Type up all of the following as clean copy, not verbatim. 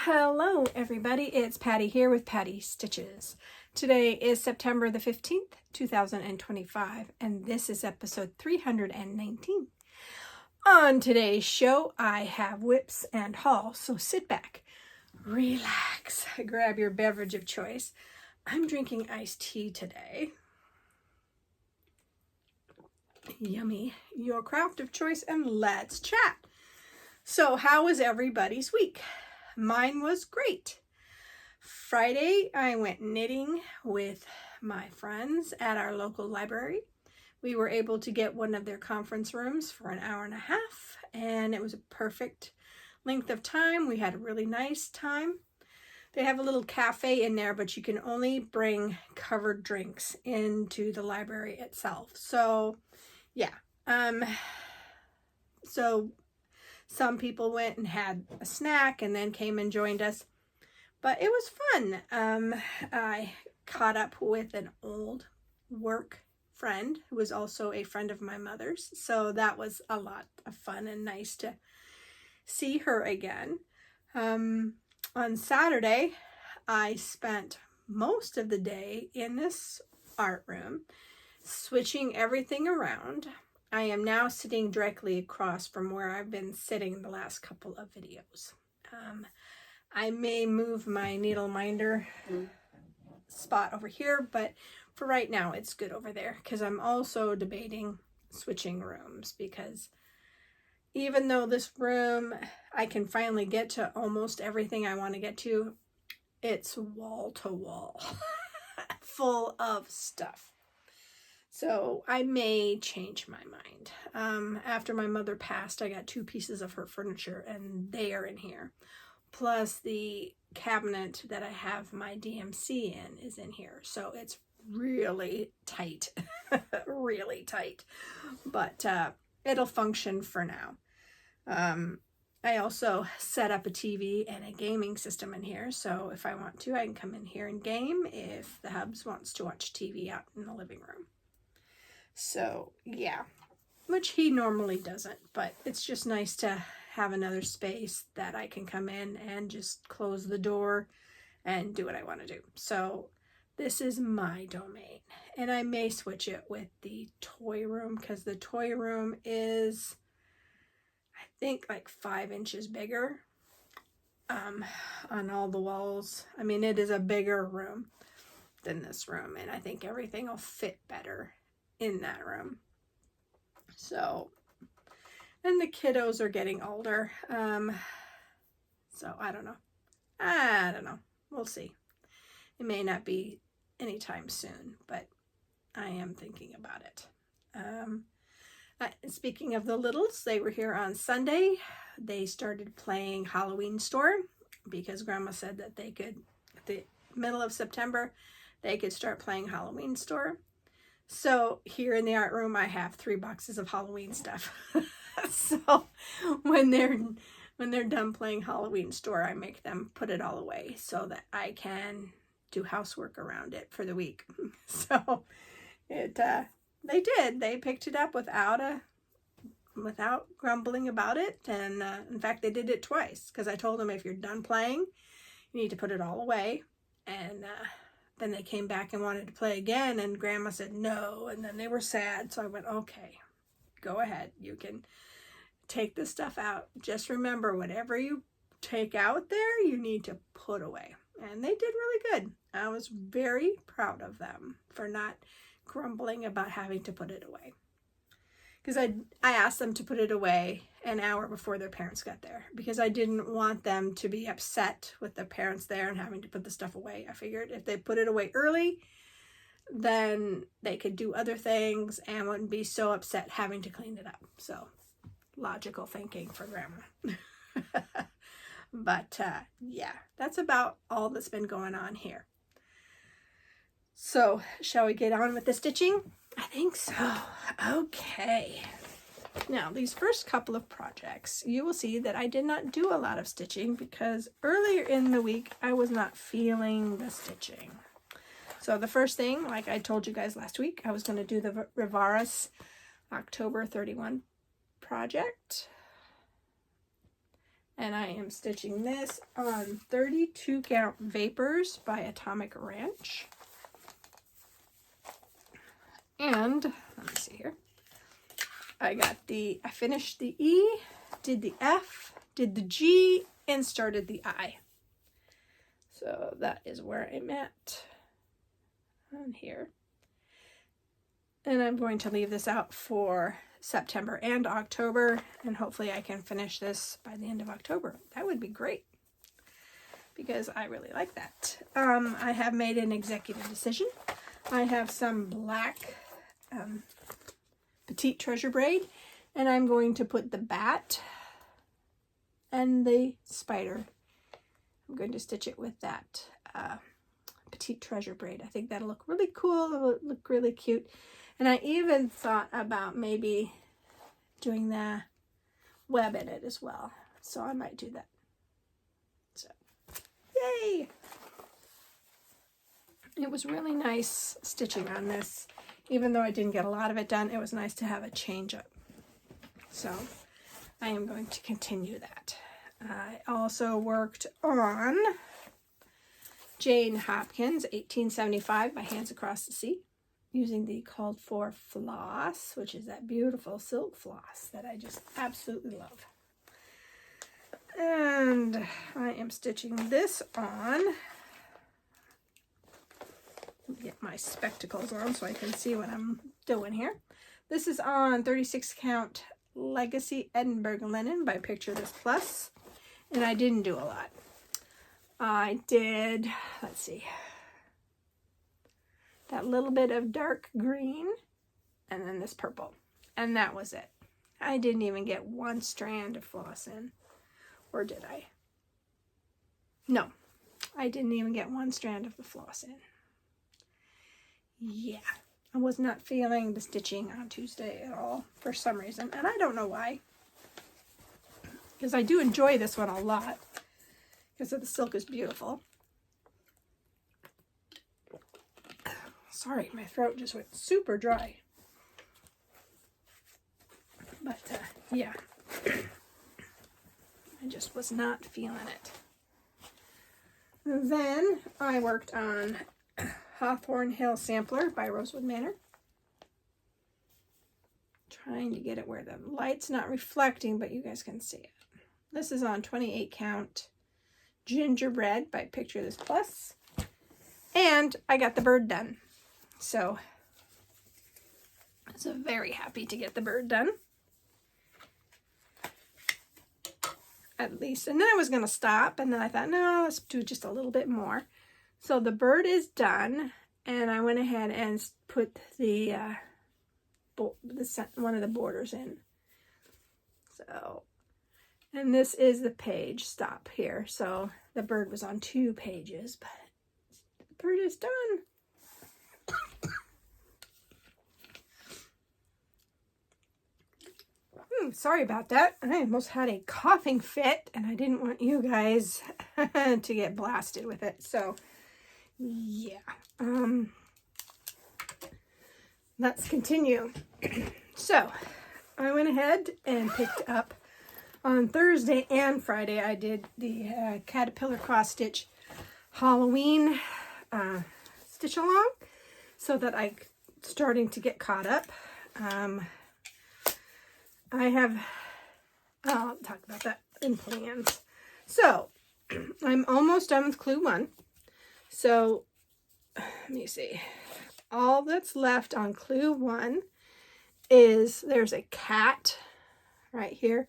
Hello everybody, it's Patty here with Patty Stitches. Today is September the 15th, 2025, and this is episode 319. On today's show, I have whips and hauls, so sit back, relax, grab your beverage of choice. I'm drinking iced tea today. Yummy, your craft of choice, and let's chat. So how was everybody's week? Mine was great. Friday, I went knitting with my friends at our local library. We were able to get one of their conference rooms for an hour and a half, and it was a perfect length of time. We had a really nice time. They have a little cafe in there, but you can only bring covered drinks into the library itself. So, yeah. So some people went and had a snack and then came and joined us. But it was fun. I caught up with an old work friend who was also a friend of my mother's. So that was a lot of fun and nice to see her again. On Saturday, I spent most of the day in this art room, switching everything around. I am now sitting directly across from where I've been sitting the last couple of videos. I may move my needle minder spot over here, but for right now it's good over there because I'm also debating switching rooms, because even though this room I can finally get to almost everything I want to get to, it's wall to wall full of stuff. So I may change my mind. After my mother passed, I got 2 pieces of her furniture and they are in here. Plus the cabinet that I have my DMC in is in here. So it's really tight, really tight, but it'll function for now. I also set up a TV and a gaming system in here. So if I want to, I can come in here and game if the hubs wants to watch TV out in the living room. So yeah, which he normally doesn't, but it's just nice to have another space that I can come in and just close the door and do what I want to do. So this is my domain, and I may switch it with the toy room because the toy room is, I think, like 5 inches bigger on all the walls. I mean, it is a bigger room than this room, and I think everything will fit better in that room. So, and the kiddos are getting older. So I don't know. We'll see. It may not be anytime soon, but I am thinking about it. Speaking of the littles, they were here on Sunday. They started playing Halloween Store because Grandma said that they could, at the middle of September, they could start playing Halloween Store. So here in the art room, I have 3 boxes of Halloween stuff. So when they're done playing Halloween Store, I make them put it all away so that I can do housework around it for the week. So they did. They picked it up without grumbling about it. And in fact, they did it twice because I told them, if you're done playing, you need to put it all away. And then they came back and wanted to play again, and Grandma said no, and then they were sad. So I went, okay, go ahead. You can take this stuff out. Just remember, whatever you take out there, you need to put away. And they did really good. I was very proud of them for not grumbling about having to put it away. Because I asked them to put it away an hour before their parents got there, because I didn't want them to be upset with their parents there and having to put the stuff away. I figured if they put it away early, then they could do other things and wouldn't be so upset having to clean it up. So logical thinking for Grandma. But yeah, that's about all that's been going on here. So shall we get on with the stitching? I think so. Okay. Now, these first couple of projects, you will see that I did not do a lot of stitching because earlier in the week, I was not feeling the stitching. So the first thing, like I told you guys last week, I was going to do the Rivaris October 31 project. And I am stitching this on 32 count Vapors by Atomic Ranch. And let me see here. I finished the E, did the F, did the G, and started the I. So that is where I'm at on here. And I'm going to leave this out for September and October, and hopefully I can finish this by the end of October. That would be great, because I really like that. I have made an executive decision. I have some black petite treasure braid, and I'm going to put the bat and the spider. I'm going to stitch it with that petite treasure braid. I think that'll look really cool. It'll look really cute. And I even thought about maybe doing the web in it as well. So I might do that. So, yay! It was really nice stitching on this. Even though I didn't get a lot of it done, it was nice to have a change up. So I am going to continue that. I also worked on Jane Hopkins, 1875 by Hands Across the Sea, using the called for floss, which is that beautiful silk floss that I just absolutely love. And I am stitching this on. Get my spectacles on so I can see what I'm doing here. This is on 36 count Legacy Edinburgh linen by Picture This Plus, and I didn't do a lot. I did, let's see, that little bit of dark green and then this purple, and that was it. I didn't even get one strand of floss in, or did I? No, I didn't even get one strand of the floss in. Yeah, I was not feeling the stitching on Tuesday at all for some reason, and I don't know why, because I do enjoy this one a lot because the silk is beautiful. Sorry, my throat just went super dry. But yeah, I just was not feeling it. And then I worked on Hawthorne Hill Sampler by Rosewood Manor. Trying to get it where the light's not reflecting, but you guys can see it. This is on 28 count Gingerbread by Picture This Plus. And I got the bird done. So I was very happy to get the bird done. At least. And then I was going to stop, and then I thought, no, let's do just a little bit more. So the bird is done, and I went ahead and put the one of the borders in. So, and this is the page stop here. So the bird was on 2 pages, but the bird is done. Sorry about that. I almost had a coughing fit, and I didn't want you guys to get blasted with it. So yeah, let's continue. So I went ahead and picked up on Thursday and Friday. I did the Caterpillar Cross Stitch Halloween stitch along, so that I'm starting to get caught up. I'll talk about that in plans. So I'm almost done with Clue 1. So let me see. All that's left on Clue 1 is there's a cat right here,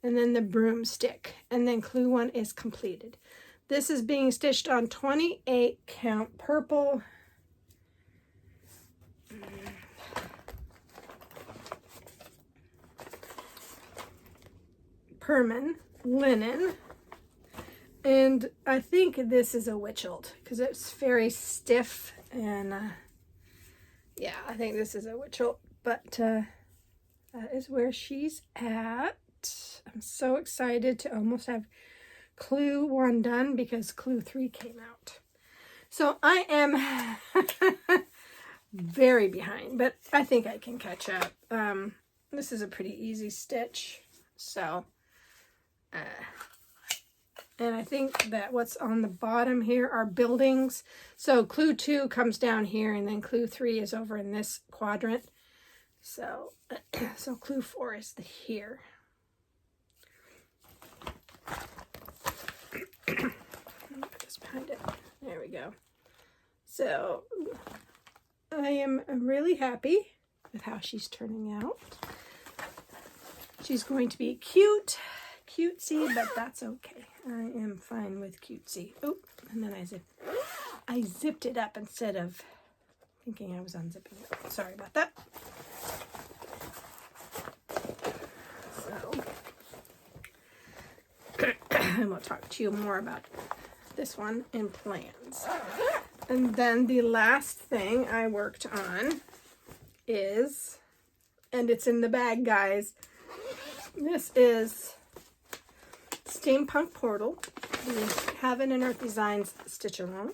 and then the broomstick, and then Clue 1 is completed. This is being stitched on 28 count purple Perman linen, and I think this is a Witchold because it's very stiff, and yeah, I think this is a Witchold, but that is where she's at. I'm so excited to almost have Clue 1 done because Clue 3 came out. So I am very behind, but I think I can catch up. This is a pretty easy stitch, so And I think that what's on the bottom here are buildings. So clue 2 comes down here, and then clue 3 is over in this quadrant. So, so clue 4 is here. Just behind it. There we go. So I am really happy with how she's turning out. She's going to be cutesy, but that's okay. I am fine with cutesy. Oh, and then I zipped it up instead of thinking I was unzipping it. Sorry about that. So, and we'll talk to you more about this one in plans. And then the last thing I worked on is, and it's in the bag, guys. This is Steampunk Portal, the Heaven and Earth Designs Stitch Along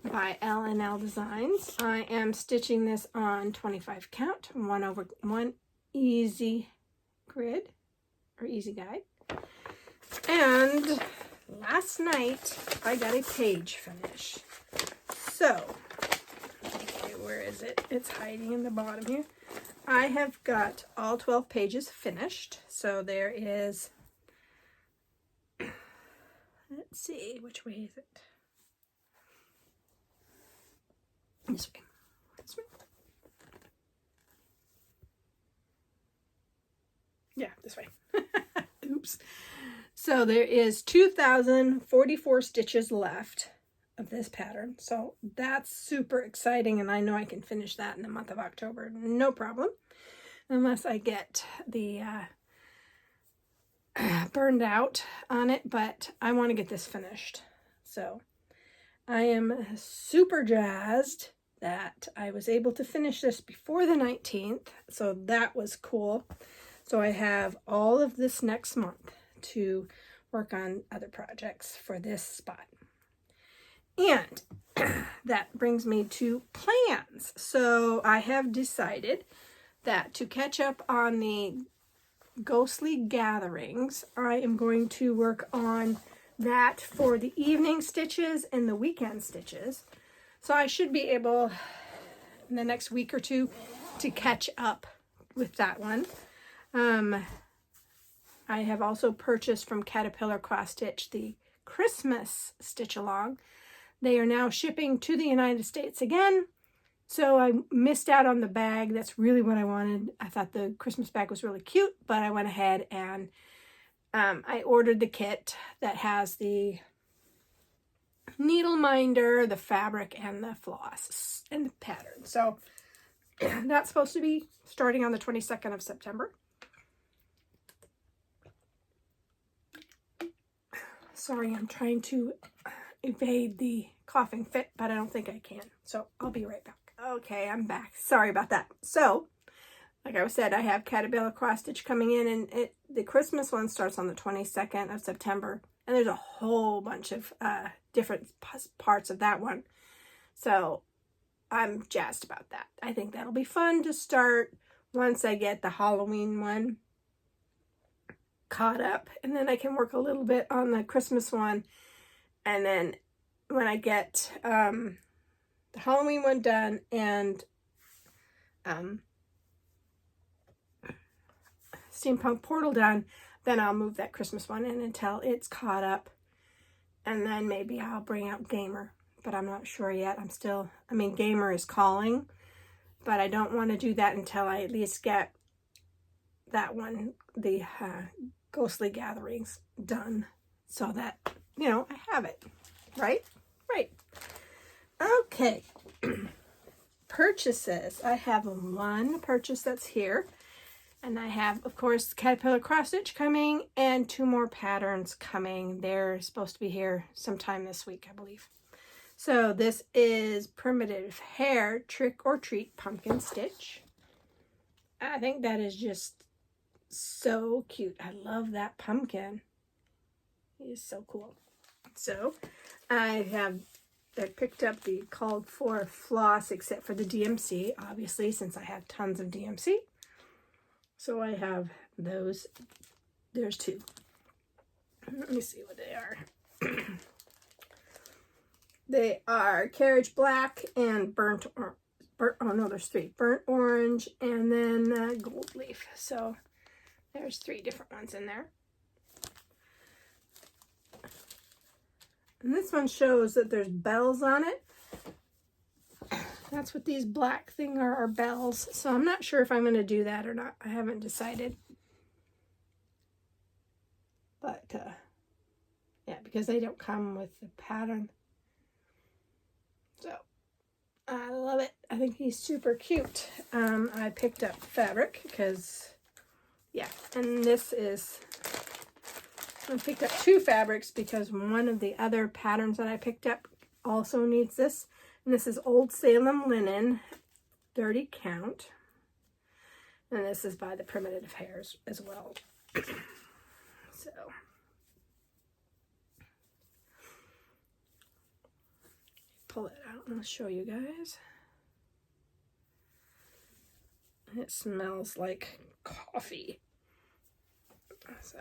by L&L Designs. I am stitching this on 25 count, 1/1 easy grid, or easy guide. And last night I got a page finish. So, okay, where is it? It's hiding in the bottom here. I have got all 12 pages finished. So there is, let's see, which way is it? This way. This way. Yeah, this way. Oops. So there is 2,044 stitches left of this pattern. So that's super exciting, and I know I can finish that in the month of October. No problem. Unless I get the burned out on it, but I want to get this finished. So I am super jazzed that I was able to finish this before the 19th. So that was cool. So I have all of this next month to work on other projects for this spot. And that brings me to plans. So I have decided that to catch up on the ghostly gatherings, I am going to work on that for the evening stitches and the weekend stitches. So I should be able in the next week or two to catch up with that one. I have also purchased from Caterpillar Cross Stitch the Christmas stitch along. They are now shipping to the United States again. So I missed out on the bag. That's really what I wanted. I thought the Christmas bag was really cute, but I went ahead and I ordered the kit that has the needle minder, the fabric, and the floss and the pattern. So that's supposed to be starting on the 22nd of September. Sorry, I'm trying to evade the coughing fit, but I don't think I can. So I'll be right back. Okay, I'm back. Sorry about that. So, like I said, I have Caterpillar Cross Stitch coming in, and the Christmas one starts on the 22nd of September. And there's a whole bunch of different parts of that one. So I'm jazzed about that. I think that'll be fun to start once I get the Halloween one caught up. And then I can work a little bit on the Christmas one. And then when I get the Halloween one done and Steampunk Portal done, then I'll move that Christmas one in until it's caught up. And then maybe I'll bring out Gamer, but I'm not sure yet. Gamer is calling, but I don't want to do that until I at least get that one, the Ghostly Gatherings, done, so that, I have it, right? Right. Okay. Purchases. I have one purchase that's here. And I have, of course, Caterpillar Cross Stitch coming and 2 more patterns coming. They're supposed to be here sometime this week, I believe. So this is Primitive Hair Trick or Treat Pumpkin Stitch. I think that is just so cute. I love that pumpkin. He is so cool. So I picked up the called for floss except for the DMC, obviously, since I have tons of DMC. So I have those. There's 2. Let me see what they are. They are carriage black and burnt oh no, there's 3. Burnt orange and then gold leaf. So there's 3 different ones in there. And this one shows that there's bells on it. That's what these black thing are bells. So I'm not sure if I'm going to do that or not. I haven't decided. But, yeah, because they don't come with the pattern. So, I love it. I think he's super cute. I picked up fabric because, yeah, and this is, I picked up 2 fabrics because one of the other patterns that I picked up also needs this. And this is Old Salem linen, 30 count. And this is by the Primitive Hairs as well. So, pull it out and I'll show you guys. It smells like coffee. So,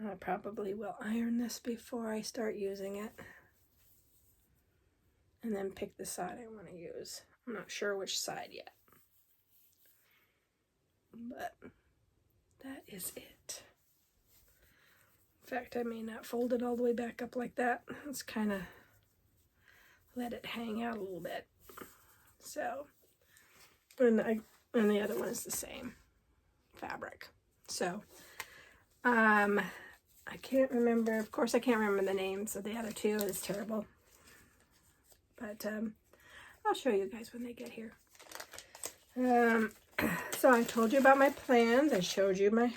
I probably will iron this before I start using it. And then pick the side I want to use. I'm not sure which side yet. But that is it. In fact, I may not fold it all the way back up like that. Let's kind of let it hang out a little bit. So, and the other one is the same fabric. So, I can't remember, of course I can't remember the names of the other 2. It's terrible. But I'll show you guys when they get here. So I told you about my plans. I showed you my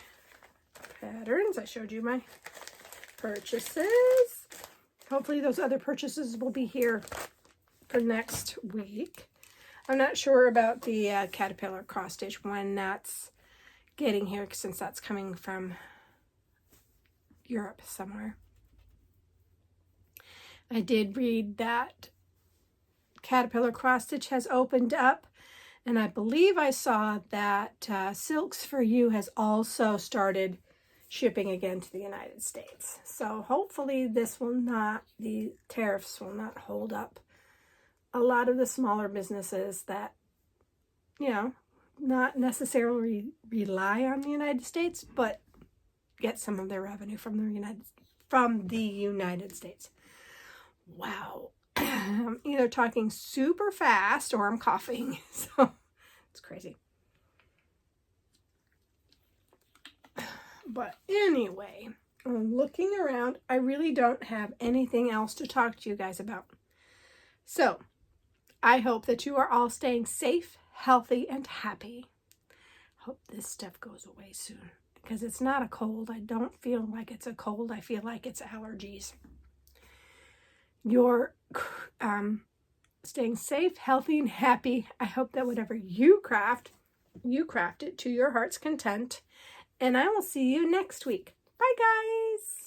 patterns. I showed you my purchases. Hopefully those other purchases will be here for next week. I'm not sure about the caterpillar cross stitch when that's getting here, since that's coming from Europe somewhere. I did read that caterpillar cross stitch has opened up, and I believe I saw that Silks for You has also started shipping again to the United States. So hopefully this will not, the tariffs will not hold up a lot of the smaller businesses that, you know, not necessarily rely on the United States, but get some of their revenue from the United States. Wow. I'm either talking super fast or I'm coughing. So it's crazy. But anyway, looking around, I really don't have anything else to talk to you guys about. So I hope that you are all staying safe, healthy, and happy. Hope this stuff goes away soon, because it's not a cold. I don't feel like it's a cold. I feel like it's allergies. You're staying safe, healthy, and happy. I hope that whatever you craft it to your heart's content. And I will see you next week. Bye, guys.